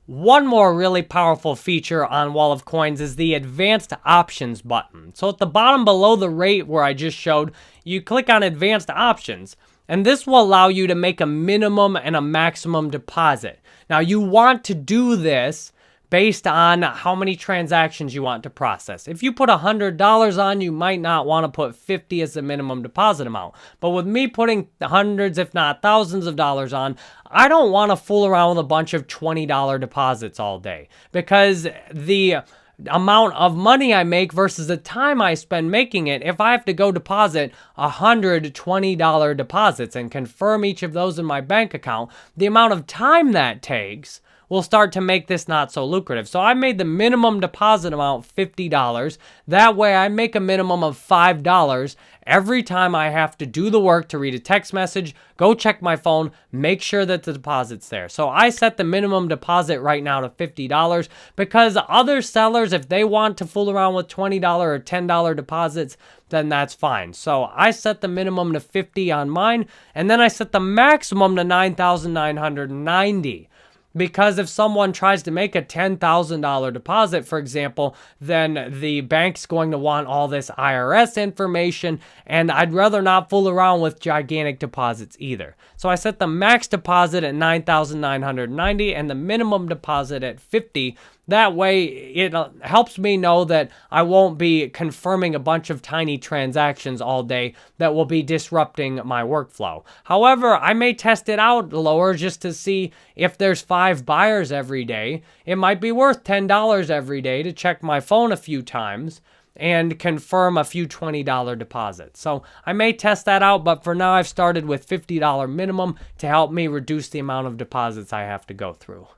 One more really powerful feature on Wall of Coins is the advanced options button. So at the bottom below the rate where I just showed, you click on advanced options, and this will allow you to make a minimum and a maximum deposit. Now you want to do this based on how many transactions you want to process. If you put $100 on, you might not want to put 50 as the minimum deposit amount. But with me putting hundreds, if not thousands of dollars on, I don't want to fool around with a bunch of $20 deposits all day, because the amount of money I make versus the time I spend making it, if I have to go deposit $120 deposits and confirm each of those in my bank account, the amount of time that takes will start to make this not so lucrative. So I made the minimum deposit amount $50. That way I make a minimum of $5 every time I have to do the work to read a text message, go check my phone, make sure that the deposit's there. So I set the minimum deposit right now to $50 because other sellers, if they want to fool around with $20 or $10 deposits, then that's fine. So I set the minimum to $50 on mine, and then I set the maximum to $9,990. Because if someone tries to make a $10,000 deposit, for example, then the bank's going to want all this IRS information, and I'd rather not fool around with gigantic deposits either. So I set the max deposit at $9,990 and the minimum deposit at $50. That way, it helps me know that I won't be confirming a bunch of tiny transactions all day that will be disrupting my workflow. However, I may test it out lower just to see if there's 5 buyers every day. It might be worth $10 every day to check my phone a few times and confirm a few $20 deposits. So I may test that out, but for now I've started with $50 minimum to help me reduce the amount of deposits I have to go through.